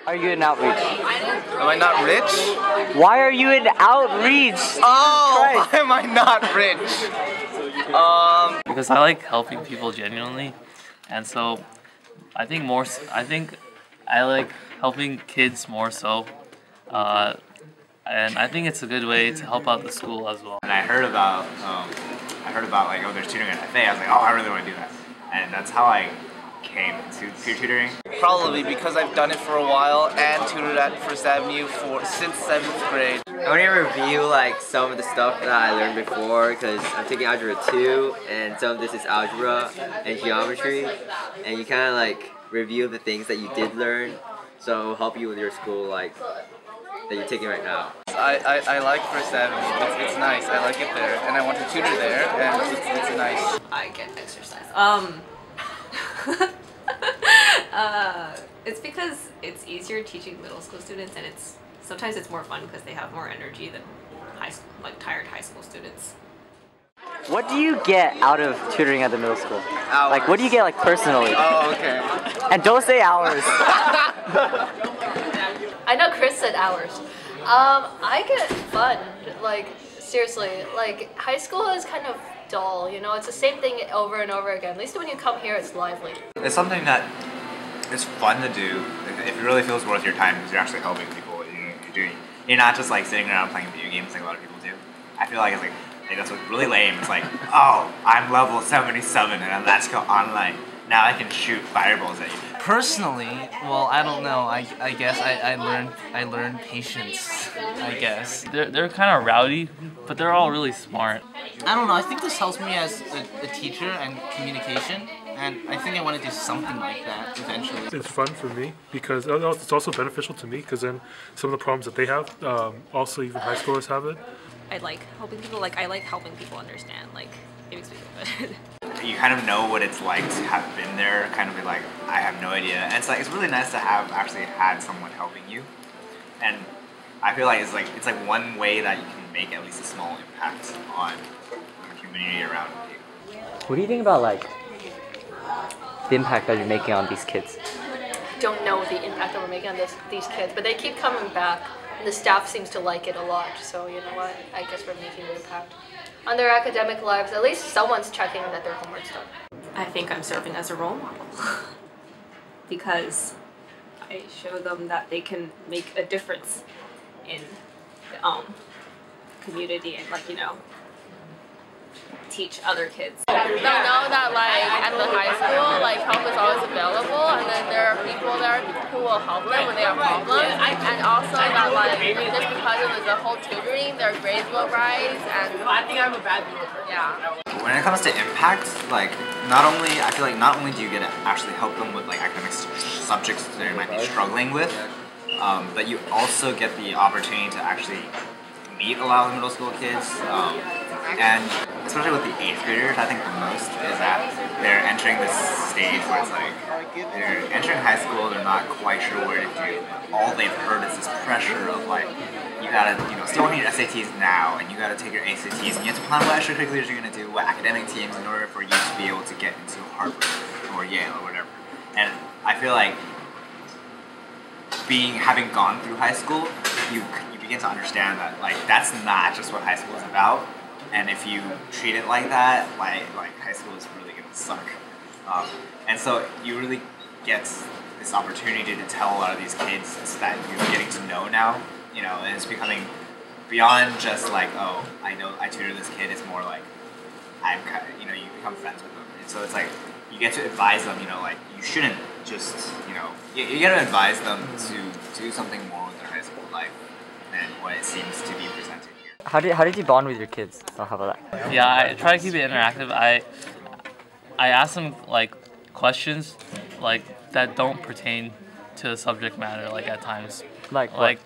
Are you in outreach? Am I not rich? Why are you in outreach? Oh, why am I not rich? Because I like helping people genuinely, and so I think I like helping kids more so, and I think it's a good way to help out the school as well. And I heard about like, oh, there's tutoring at FA. I was like, oh, I really want to do that, and that's how I came into peer tutoring. Probably because I've done it for a while and tutored at First Avenue since 7th grade. I want to review like some of the stuff that I learned before because I'm taking Algebra 2 and some of this is Algebra and Geometry, and you kind of like review the things that you did learn, so it'll help you with your school like that you're taking right now. I like First Avenue. It's nice. I like it there, and I want to tutor there, and it's nice. I get exercise. It's because it's easier teaching middle school students, and sometimes it's more fun because they have more energy than tired high school students. What do you get out of tutoring at the middle school? Hours. Like, what do you get like personally? Oh, okay. And don't say hours. I know Chris said hours. I get fun. Like, seriously, like high school is kind of dull, you know, it's the same thing over and over again. At least when you come here, it's lively. It's something that is fun to do if it really feels worth your time because you're actually helping people. You're not just like sitting around playing video games like a lot of people do. I feel like it's like that's what's really lame. It's like, oh, I'm level 77 and let's go online. Now I can shoot fireballs at you. Personally, well, I don't know. I guess I learned patience. I guess They're kind of rowdy, but they're all really smart. I don't know. I think this helps me as a teacher and communication, and I think I want to do something like that eventually. It's fun for me because it's also beneficial to me because then some of the problems that they have, also even high schoolers have it. I like helping people. Like I like helping people understand. Like it makes me feel good. You kind of know what it's like to have been there, kind of be like, I have no idea. And it's like it's really nice to have actually had someone helping you. And I feel like it's like one way that you can make at least a small impact on the community around you. What do you think about like the impact that you're making on these kids? Don't know the impact that we're making on these kids, but they keep coming back, and the staff seems to like it a lot. So you know what? I guess we're making an impact on their academic lives. At least someone's checking that their homework's done. I think I'm serving as a role model because I show them that they can make a difference in the community and teach other kids. They'll know that at the high school, help is always available, and then there are people there who will help them when they have problems, and also that just because of the whole tutoring, their grades will rise, and I think I'm a bad tutor. Yeah. When it comes to impact, I feel like not only do you get to actually help them with academic subjects that they might be struggling with, but you also get the opportunity to actually meet a lot of the middle school kids, and especially with the 8th graders, I think the most is that they're entering this stage where it's like they're entering high school, they're not quite sure where to do. All they've heard is this pressure of you gotta still want your SATs now, and you gotta take your ACTs, and you have to plan what extracurriculars you're gonna do, what academic teams, in order for you to be able to get into Harvard or Yale or whatever. And I feel like having gone through high school, you begin to understand that that's not just what high school is about. And if you treat it like that, high school is really gonna suck. And so you really get this opportunity to tell a lot of these kids that you're getting to know now, and it's becoming beyond just oh, I know I tutor this kid. It's more I'm kind of, you become friends with them. And so it's you get to advise them, you shouldn't just, you get to advise them to do something more with their high school life than what it seems to be presented here. How did you bond with your kids? Oh, how about that? Yeah, I try to keep it interactive. I ask them questions that don't pertain to the subject matter at times. Like what?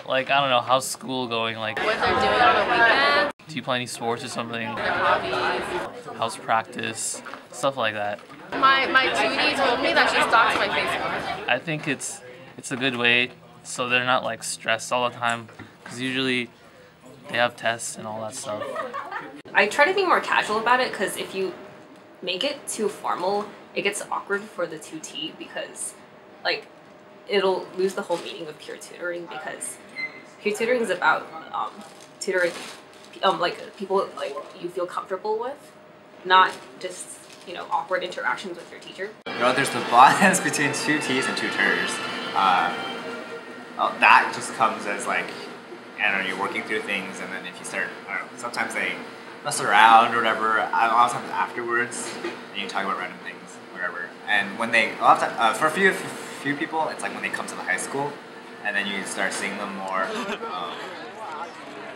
I don't know, how's school going? What they're doing on the weekend. Do you play any sports or something? Their hobbies. How's practice? Stuff like that. My tutie told me that she stalks my Facebook. I think it's a good way so they're not stressed all the time, because usually they have tests and all that stuff. I try to be more casual about it because if you make it too formal, it gets awkward for the tutee because it'll lose the whole meaning of peer tutoring, because peer tutoring is about tutoring like people like you feel comfortable with, not just awkward interactions with your teacher. There's the balance between two T's and two tutors. That just comes as like, I don't know, you're working through things, and then if you start, I don't know, sometimes they mess around or whatever. A lot of times afterwards, and you talk about random things, whatever. And when they, a lot of time, for a few people, it's like when they come to the high school, and then you start seeing them more.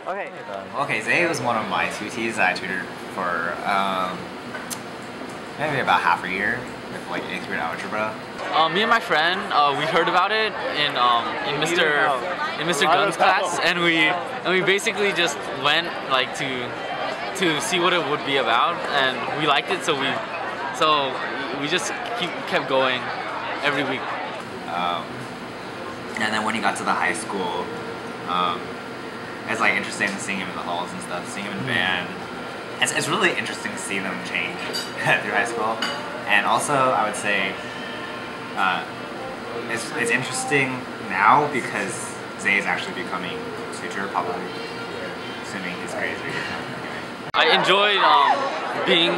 Okay, Zay was one of my tutees that I tutored for maybe about half a year with like 8th grade algebra. Me and my friend, we heard about it in Mr. Gunn's class, and we basically just went like to see what it would be about, and we liked it, so we just kept going every week. And then when he got to the high school, it's like interesting seeing him in the halls and stuff, seeing him in band. It's really interesting to see them change through high school. And also, I would say, it's interesting now because Zay is actually becoming a tutor, probably, assuming he's crazy. I enjoyed being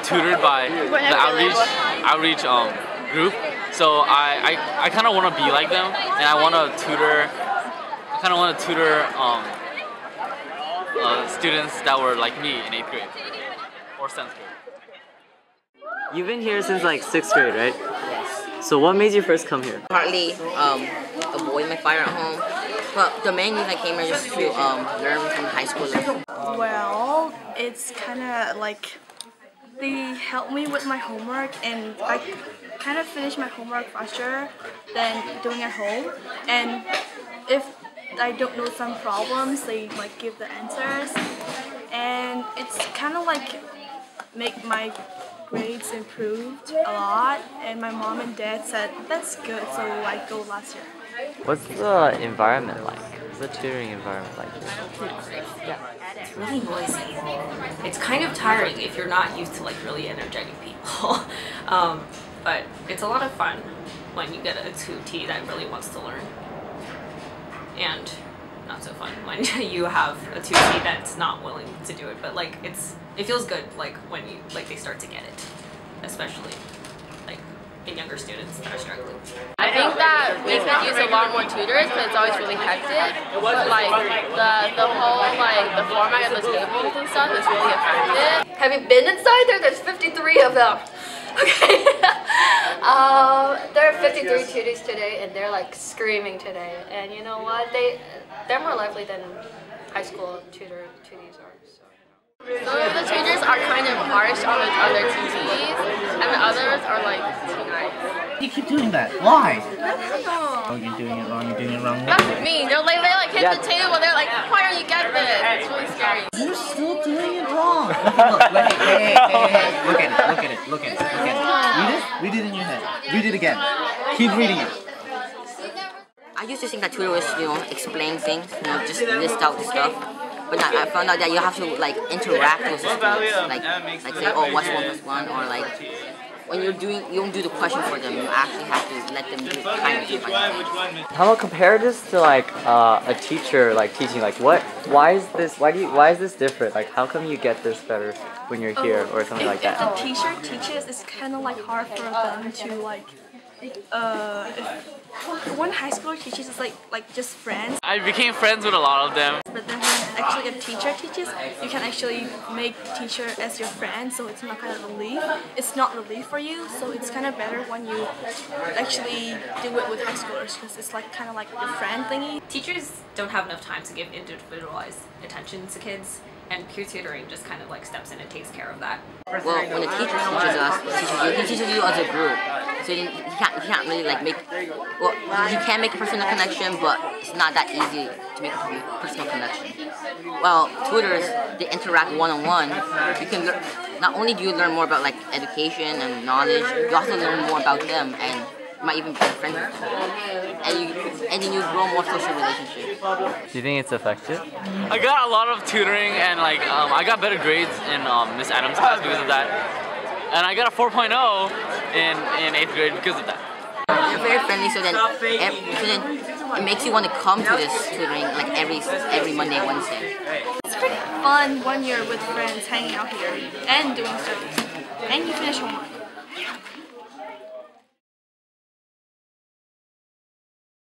tutored by the outreach group. So I kind of want to be like them, and I want to tutor. I kind of want to tutor students that were like me in 8th grade or 7th grade. You've been here since like 6th grade, right? Yes. So what made you first come here? Partly avoid my fire at home, but the main reason I came here just to learn from the high schoolers. Well, it's kind of like they helped me with my homework, and I kind of finished my homework faster than doing at home. And if I don't know some problems, they like give the answers, and it's kind of like make my grades improved a lot. And my mom and dad said that's good, so I go last year. What's the environment like? What's the tutoring environment like? Yeah, it's really noisy. It's kind of tiring if you're not used to like really energetic people. But it's a lot of fun when you get a tutee that really wants to learn. And not so fun when you have a tutee that's not willing to do it. But like it feels good like when they start to get it, especially like in younger students that are struggling. I think that we could use a lot more tutors because it's always really hectic. But like the whole like the format of the tables and stuff is really effective. Have you been inside there? There's 53 of them. Okay. There are 53 tutees today, and they're like screaming today. And you know what? They're more lively than high school tutees are. Some of the tutors are kind of harsh on the other tutees, and the others are like too nice. You keep doing that. Why? Oh, you're doing it wrong. You're doing it wrong. That's mean. They're like hit the table. They're like, why don't you get this? It's really scary. You're still doing it wrong. Look, hey, look at it. Read it in your head. Read it again. Keep reading it. I used to think that tutor was, explain things, just list out the stuff. But now I found out that you have to like interact with the students, like say, oh, what's 1 + 1, or like when you don't do the question for them. You actually have to let them do it kind of. How about compare this to like a teacher like teaching? Like why is this different? Like how come you get this better when you're here or something like that? If the teacher teaches, it's kind of like hard for them to like. When high school teaches, it's like just friends. I became friends with a lot of them. But then when actually a teacher teaches, you can actually make teacher as your friend, so it's not kind of relief. It's not relief for you, so it's kind of better when you actually do it with high schoolers, because it's like kind of like your friend thingy. Teachers don't have enough time to give individualized attention to kids, and peer tutoring just kind of like steps in and takes care of that. Well, when the teacher teaches us, he teaches you as a group. So you can't really like make, well, you can make a personal connection, but it's not that easy to make a personal connection. Well, tutors, they interact one-on-one. You can learn, not only do you learn more about like education and knowledge, you also learn more about them, and you might even become friends with them. And then you grow more social relationships. Do you think it's effective? I got a lot of tutoring, and like I got better grades in Miss Adams' class because of that. And I got a 4.0 in 8th grade because of that. very friendly. So then it makes you want to come to this tutoring like every Monday and Wednesday. It's pretty fun 1 year with friends hanging out here and doing studies. And you finish homework.